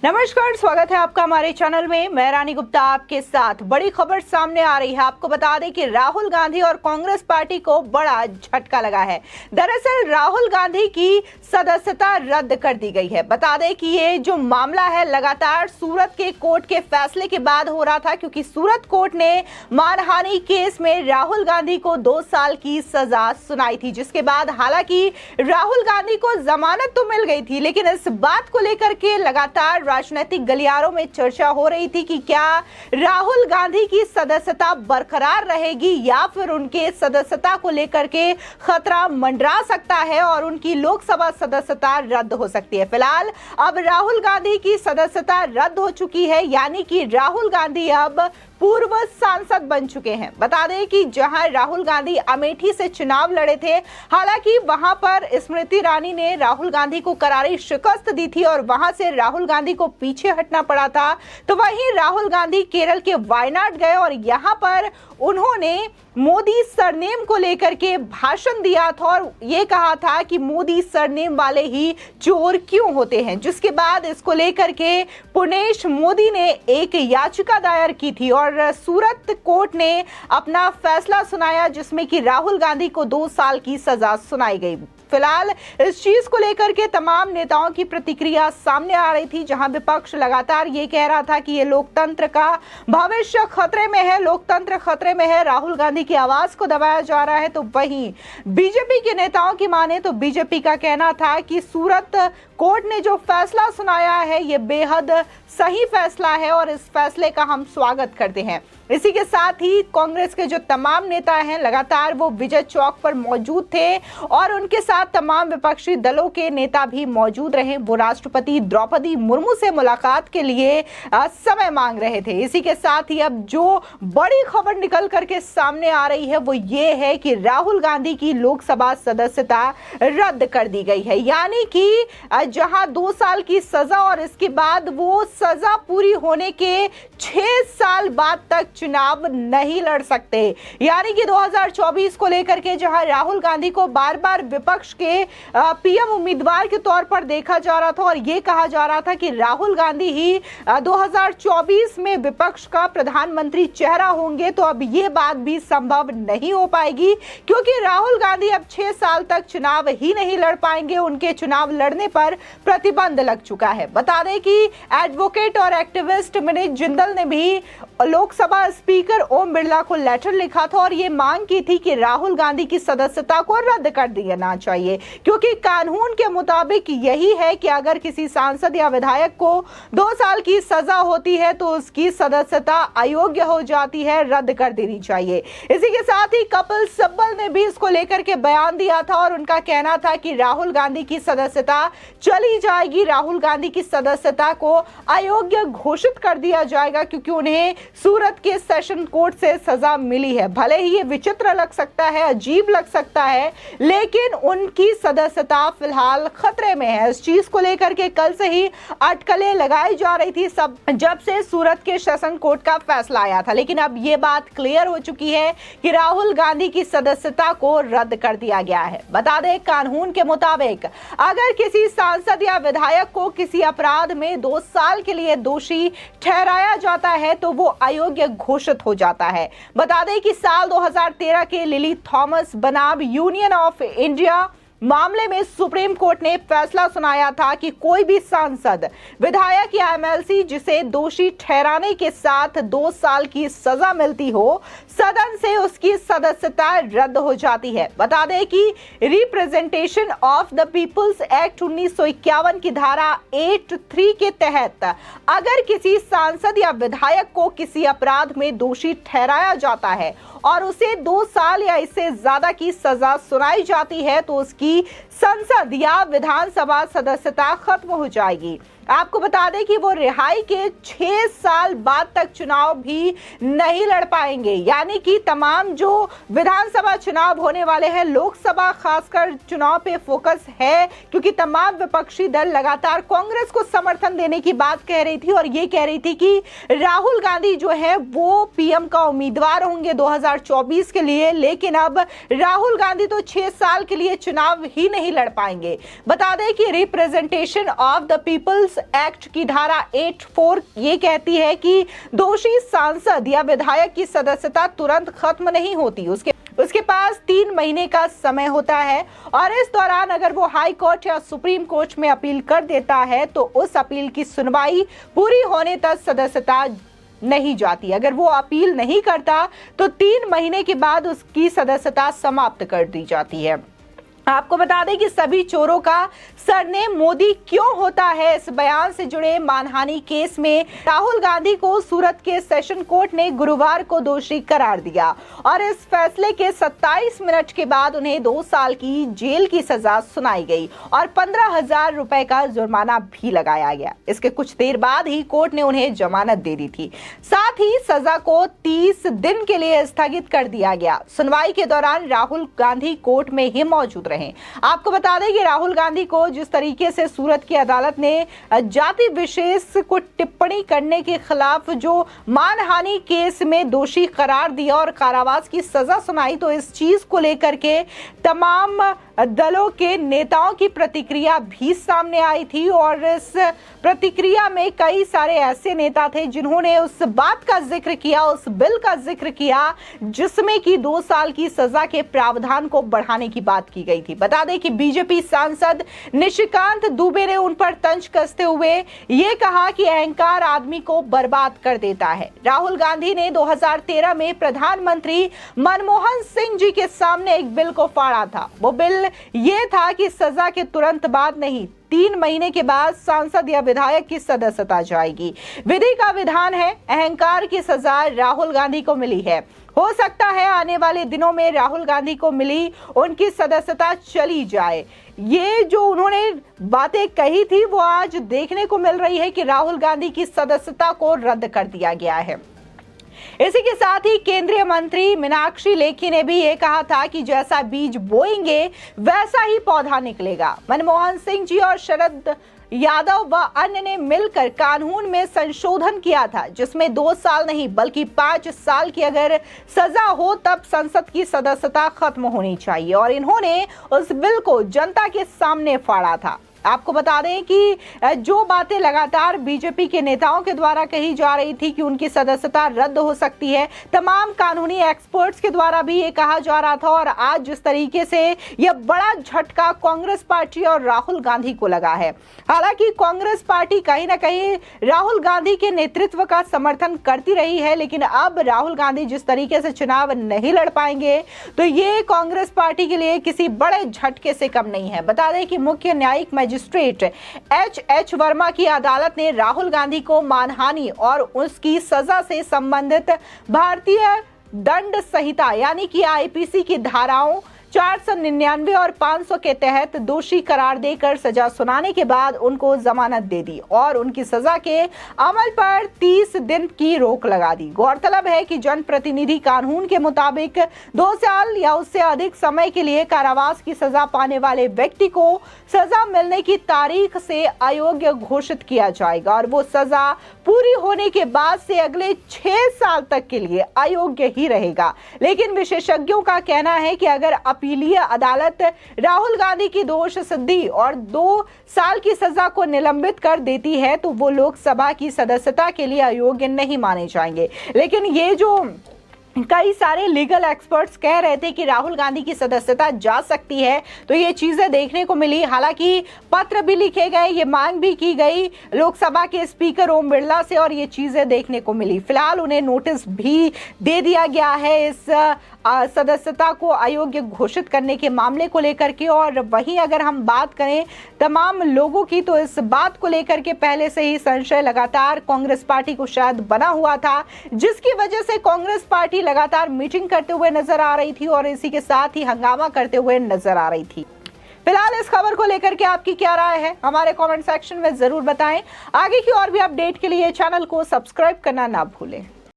नमस्कार, स्वागत है आपका हमारे चैनल में। मैं रानी गुप्ता आपके साथ। बड़ी खबर सामने आ रही है। आपको बता दें कि राहुल गांधी और कांग्रेस पार्टी को बड़ा झटका लगा है। दरअसल राहुल गांधी की सदस्यता रद्द कर दी गई है। बता दें कि ये जो मामला है लगातार सूरत के कोर्ट के फैसले के बाद हो रहा था, क्योंकि सूरत कोर्ट ने मानहानि केस में राहुल गांधी को 2 साल की सजा सुनाई थी, जिसके बाद हालांकि राहुल गांधी को जमानत तो मिल गई थी, लेकिन इस बात को लेकर के लगातार राजनीतिक गलियारों में चर्चा हो रही थी कि क्या राहुल गांधी की सदस्यता बरकरार रहेगी या फिर उनके सदस्यता को लेकर के खतरा मंडरा सकता है और उनकी लोकसभा सदस्यता रद्द हो सकती है। फिलहाल अब राहुल गांधी की सदस्यता रद्द हो चुकी है, यानी कि राहुल गांधी अब पूर्व सांसद बन चुके हैं। बता दें कि जहां राहुल गांधी अमेठी से चुनाव लड़े थे, हालांकि वहां पर स्मृति ईरानी ने राहुल गांधी को करारी शिकस्त दी थी और वहां से राहुल गांधी को पीछे हटना पड़ा था। तो वहीं राहुल गांधी केरल के वायनाड गए और यहां पर उन्होंने मोदी सरनेम को लेकर के भाषण दिया था और ये कहा था कि मोदी सरनेम वाले ही चोर क्यों होते हैं, जिसके बाद इसको लेकर के पुनेश मोदी ने एक याचिका दायर की थी और सूरत कोर्ट ने अपना फैसला सुनाया, जिसमें कि राहुल गांधी को 2 साल की सजा सुनाई गई। फिलहाल इस चीज को लेकर के तमाम नेताओं की प्रतिक्रिया सामने आ रही थी, जहां विपक्ष लगातार ये कह रहा था कि ये लोकतंत्र का भविष्य खतरे में है, लोकतंत्र खतरे में है, राहुल गांधी की आवाज को दबाया जा रहा है। तो वहीं बीजेपी के नेताओं की माने तो बीजेपी का कहना था कि सूरत कोर्ट ने जो फैसला सुनाया है ये बेहद सही फैसला है और इस फैसले का हम स्वागत करते हैं। इसी के साथ ही कांग्रेस के जो तमाम नेता हैं लगातार वो विजय चौक पर मौजूद थे और उनके साथ तमाम विपक्षी दलों के नेता भी मौजूद रहे। वो राष्ट्रपति द्रौपदी मुर्मू से मुलाकात के लिए समय मांग रहे थे। इसी के साथ ही अब जो बड़ी खबर निकल करके सामने आ रही है वो ये है कि राहुल गांधी की लोकसभा सदस्यता रद्द कर दी गई है, यानी कि जहां 2 साल की सजा और इसके बाद वो सजा पूरी होने के 6 साल बाद तक चुनाव नहीं लड़ सकते। यानी कि 2024 को लेकर के जहां राहुल गांधी को बार बार विपक्ष के पीएम उम्मीदवार के तौर पर देखा जा रहा था और ये कहा जा रहा था कि राहुल गांधी ही 2024 में विपक्ष का प्रधानमंत्री चेहरा होंगे, तो अब ये बात भी संभव नहीं हो पाएगी, क्योंकि राहुल गांधी अब 6 साल तक चुनाव ही नहीं लड़ पाएंगे। उनके चुनाव लड़ने पर प्रतिबंध लग चुका है। बता दें कि एडवोकेट और एक्टिविस्ट मनीष जिंदल ने भी लोकसभा स्पीकर ओम बिरला को लेटर लिखा था और ये मांग की थी कि राहुल गांधी की सदस्यता को रद्द कर देना चाहिए, क्योंकि कानून के मुताबिक यही है कि अगर किसी सांसद या विधायक को 2 साल की सजा होती है तो उसकी सदस्यता अयोग्य हो जाती है, रद्द कर देनी चाहिए। इसी के साथ ही कपिल सिब्बल ने भी इसको लेकर के बयान दिया था और उनका कहना था कि राहुल गांधी की सदस्यता चली जाएगी, राहुल गांधी की सदस्यता को अयोग्य घोषित कर दिया जाएगा, क्योंकि उन्हें सूरत के सेशन कोर्ट से सजा मिली है। भले ही ये विचित्र लग सकता है, अजीब लग सकता है, लेकिन उनकी सदस्यता फिलहाल खतरे में है। इस चीज को लेकर के कल से ही अटकलें लगाई जा रही थी जब से सूरत के सेशन कोर्ट का फैसला आया था, लेकिन अब ये बात क्लियर हो चुकी है कि राहुल गांधी की सदस्यता को रद्द कर दिया गया है। बता दें कानून के मुताबिक अगर किसी सांसद या विधायक को किसी अपराध में 2 साल के लिए दोषी ठहराया जाता है तो वो अयोग्य घोषित हो जाता है। बता दें कि साल 2013 के लिली थॉमस बनाम यूनियन ऑफ इंडिया मामले में सुप्रीम कोर्ट ने फैसला सुनाया था कि कोई भी सांसद, विधायक या एमएलसी जिसे दोषी ठहराने के साथ 2 साल की सजा मिलती हो, सदन से उसकी सदस्यता रद्द हो जाती है। बता दें कि representation of the people's act 1951 की धारा 83 के तहत अगर किसी सांसद या विधायक को किसी अपराध में दोषी ठहराया जाता है और उसे 2 साल या इससे ज्यादा की सजा सुनाई जाती है तो उसकी संसद या विधानसभा सदस्यता खत्म हो जाएगी। आपको बता दें कि वो रिहाई के 6 साल बाद तक चुनाव भी नहीं लड़ पाएंगे, यानी कि तमाम जो विधानसभा चुनाव होने वाले हैं, लोकसभा खासकर चुनाव पे फोकस है, क्योंकि तमाम विपक्षी दल लगातार कांग्रेस को समर्थन देने की बात कह रही थी और ये कह रही थी कि राहुल गांधी जो है वो पीएम का उम्मीदवार होंगे 2024 के लिए, लेकिन अब राहुल गांधी तो 6 साल के लिए चुनाव ही नहीं लड़ पाएंगे। बता दें कि representation of the people's rules act की धारा 84 ये कहती है कि दोषी सांसद या विधायक की सदस्यता तुरंत खत्म नहीं होती, उसके पास 3 महीने का समय होता है और इस दौरान अगर वो हाई कोर्ट या सुप्रीम कोर्ट में अपील कर देता है तो उस अपील की सुनवाई पूरी होने तक सदस्यता नहीं जाती। अगर वो अपील नहीं करता तो 3 महीने के बाद उसकी सदस्यता समाप्त कर दी जाती है। आपको बता दें कि सभी चोरों का सरनेम मोदी क्यों होता है, इस बयान से जुड़े मानहानि केस में राहुल गांधी को सूरत के सेशन कोर्ट ने गुरुवार को दोषी करार दिया और इस फैसले के 27 मिनट के बाद उन्हें 2 साल की जेल की सजा सुनाई गई और 15,000 रुपए का जुर्माना भी लगाया गया। इसके कुछ देर बाद ही कोर्ट ने उन्हें जमानत दे दी थी, साथ ही सजा को 30 दिन के लिए स्थगित कर दिया गया। सुनवाई के दौरान राहुल गांधी कोर्ट में ही मौजूद रहे। आपको बता दें कि राहुल गांधी को जिस तरीके से सूरत की अदालत ने जाति विशेष को टिप्पणी करने के खिलाफ जो मानहानि केस में दोषी करार दिया और कारावास की सजा सुनाई, तो इस चीज को लेकर के तमाम दलों के नेताओं की प्रतिक्रिया भी सामने आई थी और इस प्रतिक्रिया में कई सारे ऐसे नेता थे जिन्होंने उस बात का जिक्र किया, उस बिल का जिक्र किया जिसमें कि 2 साल की सजा के प्रावधान को बढ़ाने की बात की गई थी। बता दें कि बीजेपी सांसद निशिकांत दुबे ने उन पर तंज कसते हुए ये कहा कि अहंकार आदमी को बर्बाद कर देता है। राहुल गांधी ने 2013 में प्रधानमंत्री मनमोहन सिंह जी के सामने एक बिल को फाड़ा था। वो बिल ये था कि सजा के तुरंत बाद नहीं, 3 महीने के बाद सांसद या विधायक की सदस्यता जाएगी। विधि का विधान है, अहंकार की सजा राहुल गांधी को मिली है। हो सकता है आने वाले दिनों में राहुल गांधी को मिली उनकी सदस्यता चली जाए। ये जो उन्होंने बातें कही थी वो आज देखने को मिल रही है कि राहुल गांधी की सदस्यता को रद्द कर दिया गया है। इसी के साथ ही केंद्रीय मंत्री मीनाक्षी लेखी ने भी ये कहा था कि जैसा बीज बोएंगे वैसा ही पौधा निकलेगा। मनमोहन सिंह जी और शरद यादव व अन्य ने मिलकर कानून में संशोधन किया था जिसमें 2 साल नहीं बल्कि 5 साल की अगर सजा हो तब संसद की सदस्यता खत्म होनी चाहिए और इन्होंने उस बिल को जनता के सामने फाड़ा था। आपको बता दें कि जो बातें लगातार बीजेपी के नेताओं के द्वारा कही जा रही थी कि उनकी सदस्यता रद्द हो सकती है, तमाम कानूनी एक्सपर्ट्स के द्वारा भी ये कहा जा रहा था और आज जिस तरीके से यह बड़ा झटका कांग्रेस पार्टी और राहुल गांधी को लगा है। हालांकि कांग्रेस पार्टी कहीं ना कहीं राहुल गांधी के नेतृत्व का समर्थन करती रही है, लेकिन अब राहुल गांधी जिस तरीके से चुनाव नहीं लड़ पाएंगे तो ये कांग्रेस पार्टी के लिए किसी बड़े झटके से कम नहीं है। बता दें कि मुख्य न्यायिक मजिस्ट्रेट एच वर्मा की अदालत ने राहुल गांधी को मानहानि और उसकी सजा से संबंधित भारतीय दंड संहिता यानी कि आईपीसी की धाराओं 499 और 500 के तहत दोषी करार देकर सजा सुनाने के बाद उनको जमानत दे दी और उनकी सजा के अमल पर 30 दिन की रोक लगा दी। गौरतलब है कि जनप्रतिनिधि कानून के मुताबिक 2 साल या उससे अधिक समय के लिए कारावास की सजा पाने वाले व्यक्ति को सजा मिलने की तारीख से अयोग्य घोषित किया जाएगा और वो सजा पूरी होने के बाद से अगले 6 साल तक के लिए अयोग्य ही रहेगा। लेकिन विशेषज्ञों का कहना है कि अगर अपीलीय अदालत राहुल गांधी की दोष सिद्धि और 2 साल की सजा को निलंबित कर देती है तो वो लोकसभा की सदस्यता के लिए अयोग्य नहीं माने जाएंगे। लेकिन ये जो कई सारे लीगल एक्सपर्ट्स कह रहे थे कि राहुल गांधी की सदस्यता जा सकती है, तो ये चीजें देखने को मिली। हालांकि पत्र भी लिखे गए, ये मांग भी की गई लोकसभा के स्पीकर ओम बिरला से और ये चीजें देखने को मिली। फिलहाल उन्हें नोटिस भी दे दिया गया है इस सदस्यता को अयोग्य घोषित करने के मामले को लेकर के। और वहीं अगर हम बात करें तमाम लोगों की, तो इस बात को लेकर के पहले से ही संशय लगातार कांग्रेस पार्टी को शायद बना हुआ था, जिसकी वजह से कांग्रेस पार्टी लगातार मीटिंग करते हुए नजर आ रही थी और इसी के साथ ही हंगामा करते हुए नजर आ रही थी। फिलहाल इस खबर को लेकर के आपकी क्या राय है हमारे कमेंट सेक्शन में जरूर बताएं। आगे की और भी अपडेट के लिए चैनल को सब्सक्राइब करना ना भूलें।